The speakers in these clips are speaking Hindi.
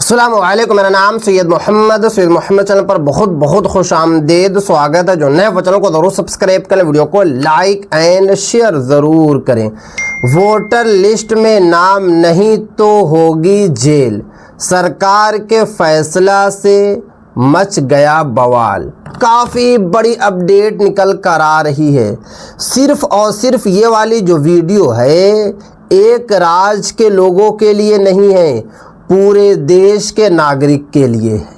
अस्सलामुअलैकुम, मेरा नाम सैयद मोहम्मद चैनल पर बहुत बहुत खुश आमदेद स्वागत है। जो नए वो चैनल को ज़रूर सब्सक्राइब करें, वीडियो को लाइक एंड शेयर ज़रूर करें। वोटर लिस्ट में नाम नहीं तो होगी जेल, सरकार के फैसला से मच गया बवाल। काफ़ी बड़ी अपडेट निकल कर आ रही है। सिर्फ और सिर्फ ये वाली जो वीडियो है एक राज्य के लोगों के लिए नहीं है, पूरे देश के नागरिक के लिए है।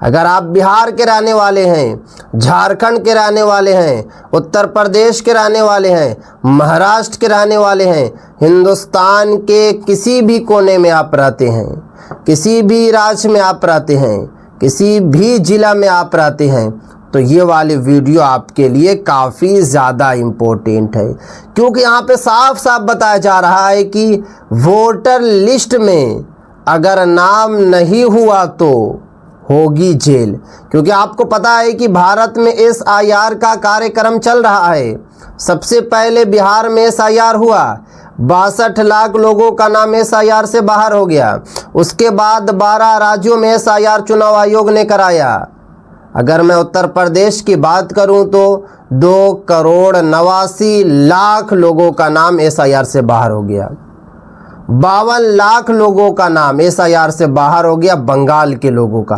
अगर आप बिहार के रहने वाले हैं, झारखंड के रहने वाले हैं, उत्तर प्रदेश के रहने वाले हैं, महाराष्ट्र के रहने वाले हैं, हिंदुस्तान के किसी भी कोने में आप रहते हैं, किसी भी राज्य में आप रहते हैं, किसी भी ज़िला में आप रहते हैं, तो ये वाली वीडियो आपके लिए काफ़ी ज़्यादा इम्पोर्टेंट है। क्योंकि यहाँ पे साफ साफ बताया जा रहा है कि वोटर लिस्ट में अगर नाम नहीं हुआ तो होगी जेल। क्योंकि आपको पता है कि भारत में SIR का कार्यक्रम चल रहा है। सबसे पहले बिहार में SIR हुआ, 62 लाख लोगों का नाम SIR से बाहर हो गया। उसके बाद 12 राज्यों में SIR चुनाव आयोग ने कराया। अगर मैं उत्तर प्रदेश की बात करूं तो 2,89,00,000 लोगों का नाम SIR से बाहर हो गया। 52 लाख लोगों का नाम SIR से बाहर हो गया, बंगाल के लोगों का।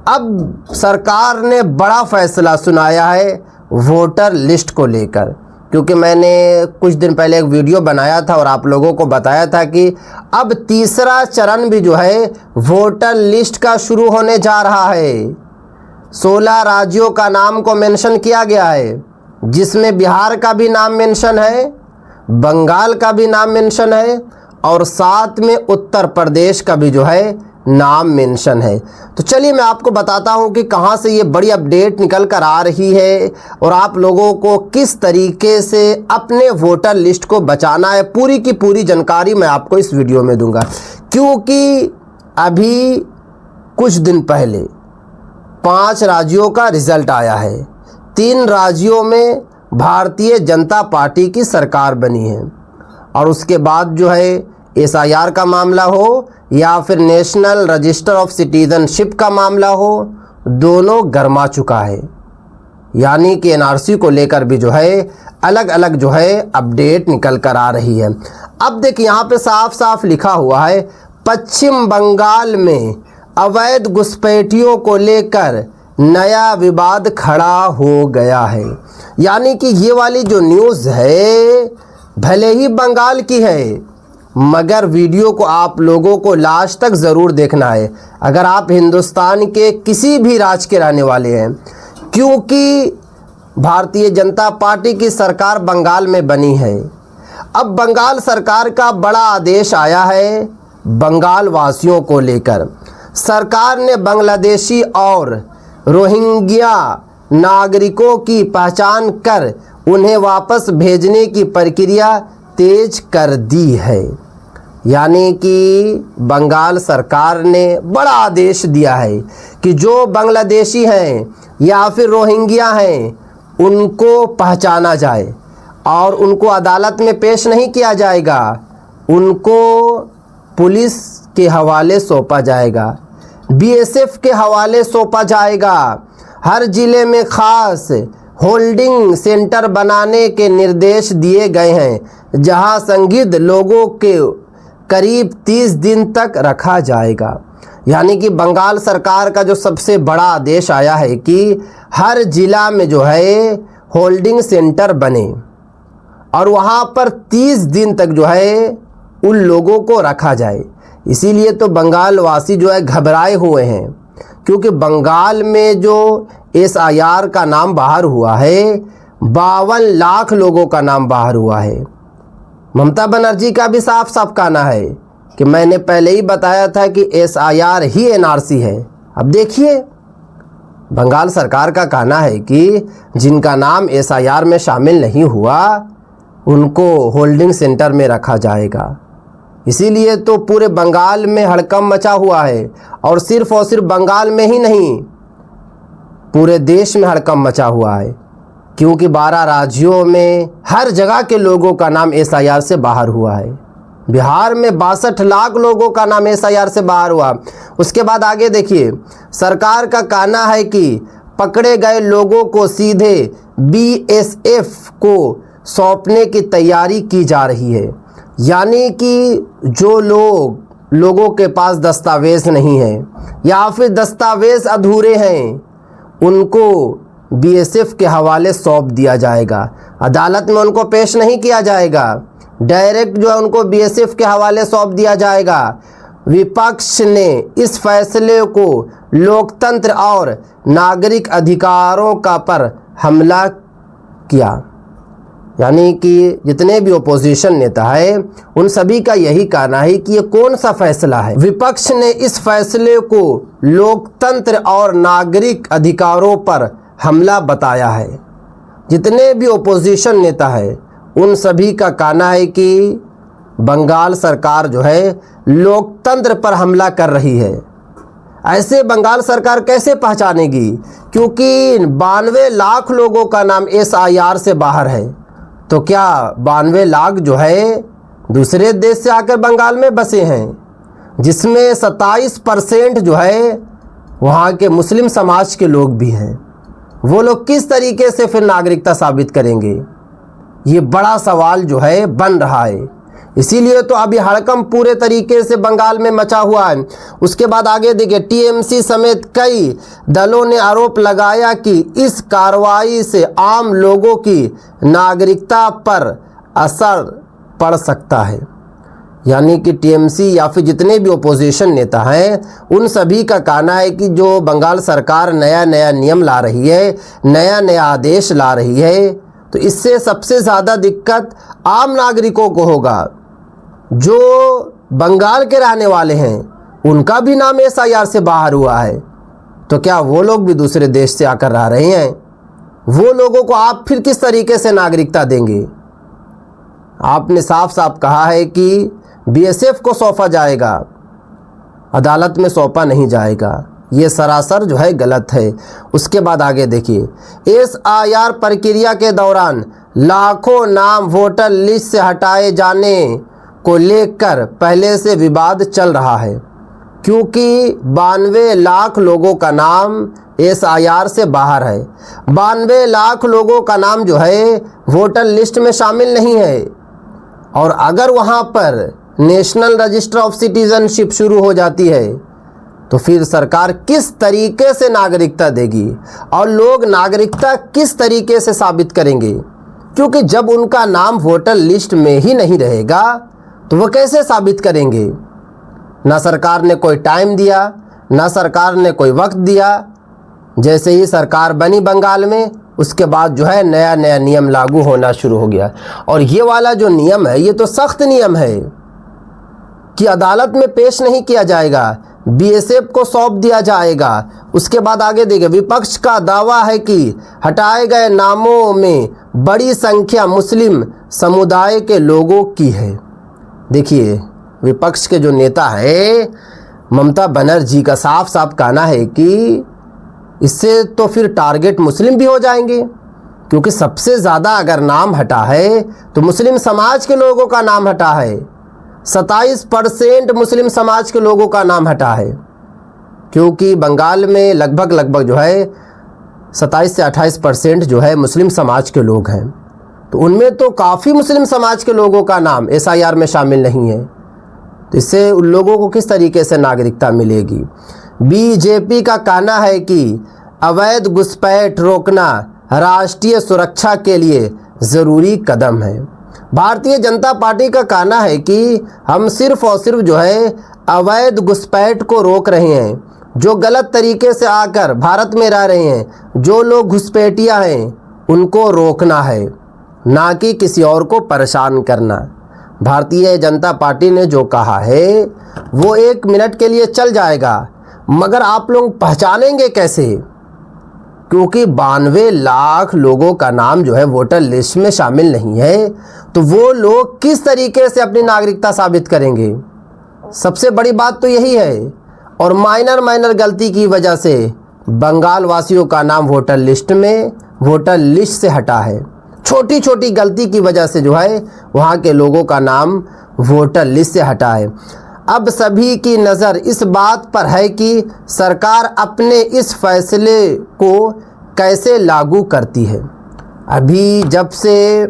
अब सरकार ने बड़ा फैसला सुनाया है वोटर लिस्ट को लेकर। क्योंकि मैंने कुछ दिन पहले एक वीडियो बनाया था और आप लोगों को बताया था कि अब तीसरा चरण भी जो है वोटर लिस्ट का शुरू होने जा रहा है। 16 राज्यों का नाम को मेंशन किया गया है, जिसमें बिहार का भी नाम मेंशन है, बंगाल का भी नाम मेंशन है और साथ में उत्तर प्रदेश का भी जो है नाम मेंशन है। तो चलिए मैं आपको बताता हूं कि कहां से ये बड़ी अपडेट निकल कर आ रही है और आप लोगों को किस तरीके से अपने वोटर लिस्ट को बचाना है। पूरी की पूरी जानकारी मैं आपको इस वीडियो में दूंगा। क्योंकि अभी कुछ दिन पहले 5 राज्यों का रिजल्ट आया है। 3 राज्यों में भारतीय जनता पार्टी की सरकार बनी है और उसके बाद जो है SIR का मामला हो या फिर नेशनल रजिस्टर ऑफ सिटीजनशिप का मामला हो, दोनों गरमा चुका है। यानी कि NRC को लेकर भी जो है अलग अलग जो है अपडेट निकल कर आ रही है। अब देखिए यहाँ पे साफ साफ लिखा हुआ है, पश्चिम बंगाल में अवैध घुसपैठियों को लेकर नया विवाद खड़ा हो गया है। यानी कि ये वाली जो न्यूज़ है भले ही बंगाल की है, मगर वीडियो को आप लोगों को लास्ट तक ज़रूर देखना है अगर आप हिंदुस्तान के किसी भी राज्य के रहने वाले हैं। क्योंकि भारतीय जनता पार्टी की सरकार बंगाल में बनी है। अब बंगाल सरकार का बड़ा आदेश आया है बंगाल वासियों को लेकर। सरकार ने बांग्लादेशी और रोहिंग्या नागरिकों की पहचान कर उन्हें वापस भेजने की प्रक्रिया तेज कर दी है। यानी कि बंगाल सरकार ने बड़ा आदेश दिया है कि जो बांग्लादेशी हैं या फिर रोहिंग्या हैं उनको पहचाना जाए और उनको अदालत में पेश नहीं किया जाएगा, उनको पुलिस के हवाले सौंपा जाएगा, BSF के हवाले सौंपा जाएगा। हर ज़िले में ख़ास होल्डिंग सेंटर बनाने के निर्देश दिए गए हैं, जहां संदिग्ध लोगों के करीब 30 दिन तक रखा जाएगा। यानी कि बंगाल सरकार का जो सबसे बड़ा आदेश आया है कि हर ज़िला में जो है होल्डिंग सेंटर बने और वहां पर 30 दिन तक जो है उन लोगों को रखा जाए। इसीलिए तो बंगाल वासी जो है घबराए हुए हैं। क्योंकि बंगाल में जो SIR का नाम बाहर हुआ है 52 लाख लोगों का नाम बाहर हुआ है। ममता बनर्जी का भी साफ साफ कहना है कि मैंने पहले ही बताया था कि SIR ही NRC है। अब देखिए बंगाल सरकार का कहना है कि जिनका नाम SIR में शामिल नहीं हुआ उनको होल्डिंग सेंटर में रखा जाएगा। इसीलिए तो पूरे बंगाल में हड़कंप मचा हुआ है और सिर्फ बंगाल में ही नहीं पूरे देश में हड़कंप मचा हुआ है। क्योंकि 12 राज्यों में हर जगह के लोगों का नाम SIR से बाहर हुआ है। बिहार में 62 लाख लोगों का नाम एसआईआर से बाहर हुआ। उसके बाद आगे देखिए, सरकार का कहना है कि पकड़े गए लोगों को सीधे बीएसएफ को सौंपने की तैयारी की जा रही है। यानी कि जो लोगों के पास दस्तावेज नहीं है या फिर दस्तावेज अधूरे हैं, उनको बीएसएफ के हवाले सौंप दिया जाएगा। अदालत में उनको पेश नहीं किया जाएगा, डायरेक्ट जो है उनको बीएसएफ के हवाले सौंप दिया जाएगा। विपक्ष ने इस फैसले को लोकतंत्र और नागरिक अधिकारों का पर हमला किया। यानी कि जितने भी ओपोजिशन नेता है उन सभी का यही कहना है कि ये कौन सा फैसला है। विपक्ष ने इस फैसले को लोकतंत्र और नागरिक अधिकारों पर हमला बताया है। जितने भी ओपोजिशन नेता है उन सभी का कहना है कि बंगाल सरकार जो है लोकतंत्र पर हमला कर रही है। ऐसे बंगाल सरकार कैसे पहचानेगी, क्योंकि 92 लाख लोगों का नाम एसआईआर से बाहर है। तो क्या 92 लाख जो है दूसरे देश से आकर बंगाल में बसे हैं, जिसमें 27% जो है वहाँ के मुस्लिम समाज के लोग भी हैं। वो लोग किस तरीके से फिर नागरिकता साबित करेंगे, ये बड़ा सवाल जो है बन रहा है। इसीलिए तो अभी हड़कंप पूरे तरीके से बंगाल में मचा हुआ है। उसके बाद आगे देखिए, टीएमसी समेत कई दलों ने आरोप लगाया कि इस कार्रवाई से आम लोगों की नागरिकता पर असर पड़ सकता है। यानी कि टीएमसी या फिर जितने भी ओपोजिशन नेता हैं उन सभी का कहना है कि जो बंगाल सरकार नया नया नियम ला रही है, नया नया आदेश ला रही है, तो इससे सबसे ज़्यादा दिक्कत आम नागरिकों को होगा। जो बंगाल के रहने वाले हैं उनका भी नाम एसआईआर से बाहर हुआ है, तो क्या वो लोग भी दूसरे देश से आकर रह रहे हैं? वो लोगों को आप फिर किस तरीके से नागरिकता देंगे? आपने साफ साफ कहा है कि बीएसएफ को सौंपा जाएगा, अदालत में सौंपा नहीं जाएगा। ये सरासर जो है गलत है। उसके बाद आगे देखिए, एसआईआर प्रक्रिया के दौरान लाखों नाम वोटर लिस्ट से हटाए जाने को लेकर पहले से विवाद चल रहा है, क्योंकि 92 लाख लोगों का नाम एसआईआर से बाहर है। 92 लाख लोगों का नाम जो है वोटर लिस्ट में शामिल नहीं है। और अगर वहाँ पर नेशनल रजिस्टर ऑफ सिटीजनशिप शुरू हो जाती है तो फिर सरकार किस तरीके से नागरिकता देगी और लोग नागरिकता किस तरीके से साबित करेंगे? क्योंकि जब उनका नाम वोटर लिस्ट में ही नहीं रहेगा तो वो कैसे साबित करेंगे? ना सरकार ने कोई टाइम दिया, ना सरकार ने कोई वक्त दिया। जैसे ही सरकार बनी बंगाल में, उसके बाद जो है नया नया नियम लागू होना शुरू हो गया। और ये वाला जो नियम है ये तो सख्त नियम है कि अदालत में पेश नहीं किया जाएगा, बीएसएफ को सौंप दिया जाएगा। उसके बाद आगे देखिए, विपक्ष का दावा है कि हटाए गए नामों में बड़ी संख्या मुस्लिम समुदाय के लोगों की है। देखिए, विपक्ष के जो नेता है ममता बनर्जी का साफ साफ कहना है कि इससे तो फिर टारगेट मुस्लिम भी हो जाएंगे, क्योंकि सबसे ज़्यादा अगर नाम हटा है तो मुस्लिम समाज के लोगों का नाम हटा है। 27% मुस्लिम समाज के लोगों का नाम हटा है, क्योंकि बंगाल में लगभग जो है 27 से 28% जो है मुस्लिम समाज के लोग हैं। तो उनमें तो काफ़ी मुस्लिम समाज के लोगों का नाम एसआईआर में शामिल नहीं है। तो इससे उन लोगों को किस तरीके से नागरिकता मिलेगी? बीजेपी का कहना है कि अवैध घुसपैठ रोकना राष्ट्रीय सुरक्षा के लिए ज़रूरी कदम है। भारतीय जनता पार्टी का कहना है कि हम सिर्फ और सिर्फ जो है अवैध घुसपैठ को रोक रहे हैं। जो गलत तरीके से आकर भारत में रह रहे हैं, जो लोग घुसपैठिया हैं, उनको रोकना है, ना कि किसी और को परेशान करना। भारतीय जनता पार्टी ने जो कहा है वो 1 मिनट के लिए चल जाएगा, मगर आप लोग पहचानेंगे कैसे? क्योंकि 92 लाख लोगों का नाम जो है वोटर लिस्ट में शामिल नहीं है, तो वो लोग किस तरीके से अपनी नागरिकता साबित करेंगे? सबसे बड़ी बात तो यही है। और माइनर गलती की वजह से बंगाल वासियों का नाम वोटर लिस्ट से हटा है। छोटी छोटी गलती की वजह से जो है वहाँ के लोगों का नाम वोटर लिस्ट से हटा है। अब सभी की नज़र इस बात पर है कि सरकार अपने इस फैसले को कैसे लागू करती है। अभी जब से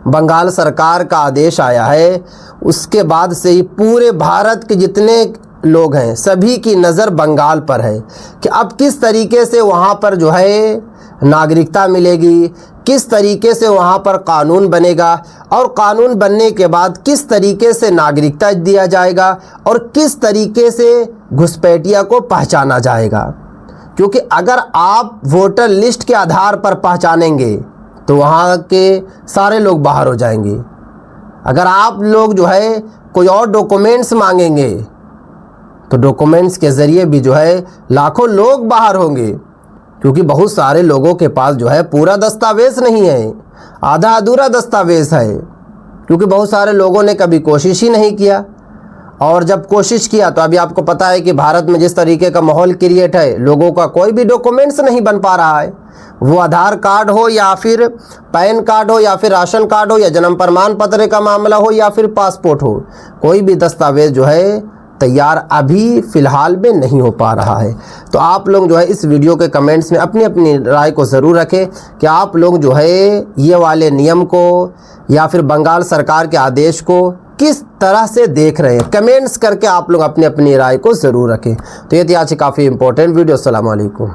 बंगाल सरकार का आदेश आया है उसके बाद से ही पूरे भारत के जितने लोग हैं सभी की नज़र बंगाल पर है कि अब किस तरीके से वहाँ पर जो है नागरिकता मिलेगी, किस तरीके से वहाँ पर कानून बनेगा और कानून बनने के बाद किस तरीके से नागरिकता दिया जाएगा और किस तरीके से घुसपैठिया को पहचाना जाएगा। क्योंकि अगर आप वोटर लिस्ट के आधार पर पहचानेंगे तो वहाँ के सारे लोग बाहर हो जाएंगे। अगर आप लोग जो है कोई और डॉक्यूमेंट्स मांगेंगे तो डॉक्यूमेंट्स के ज़रिए भी जो है लाखों लोग बाहर होंगे, क्योंकि बहुत सारे लोगों के पास जो है पूरा दस्तावेज़ नहीं है, आधा अधूरा दस्तावेज़ है, क्योंकि बहुत सारे लोगों ने कभी कोशिश ही नहीं किया। और जब कोशिश किया तो अभी आपको पता है कि भारत में जिस तरीके का माहौल क्रिएट है, लोगों का कोई भी डॉक्यूमेंट्स नहीं बन पा रहा है। वो आधार कार्ड हो या फिर पैन कार्ड हो या फिर राशन कार्ड हो या जन्म प्रमाण पत्र का मामला हो या फिर पासपोर्ट हो, कोई भी दस्तावेज़ जो है तैयार अभी फ़िलहाल में नहीं हो पा रहा है। तो आप लोग जो है इस वीडियो के कमेंट्स में अपनी अपनी राय को ज़रूर रखें कि आप लोग जो है ये वाले नियम को या फिर बंगाल सरकार के आदेश को किस तरह से देख रहे हैं। कमेंट्स करके आप लोग अपनी अपनी राय को ज़रूर रखें। तो ये थी आज की काफ़ी इंपॉर्टेंट वीडियो। अस्सलाम वालेकुम।